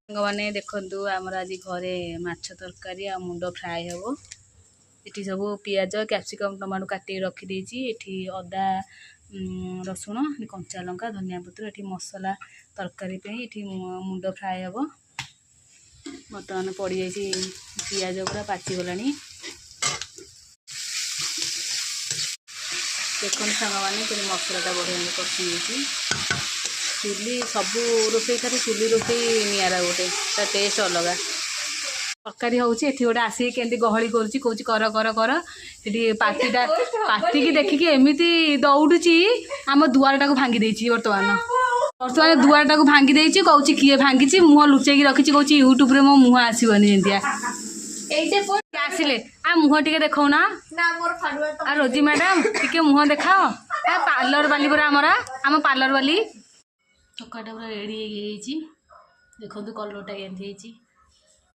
साने देखु आमर आज घरे माछ तरकारी आ मुंड फ्राए हम ये सब पियाज कैप्सिकम टमाटो काट रखीदे ये अदा रसुण कंचा लंका धनिया पत्र ये मसला तरकारी ये मुंड फ्राए हम बर्तमान पड़ जाए पियाज पूरा पाचिगला देखो सांग मैंने मसलाटा बढ़िया कषि चुली सबू रोसे चुली रोसे निरा गोटे टेस्ट अलग तरकारी हूँ गोटे आसिक के गहली करुच्ची कर कर कर ये पार्टीटा पार्टी की देखिकी एमती दौड़ुची आम दुआरटा को भांगी देछि बर्तमान बर्तमान दुआरटा को भांगी देछि कहूँ किए भांगी मुह लुचेक रखी कहूँ यूट्यूब रे मो मुह आसबनी जमिया आसिले आ मुह टे देखो ना आ रोजी मैडम टे मुह देखाओ पार्लर वाली पूरा आम पार्लर वाली चकाटा पूरा रेडी देखो कलरटा केमती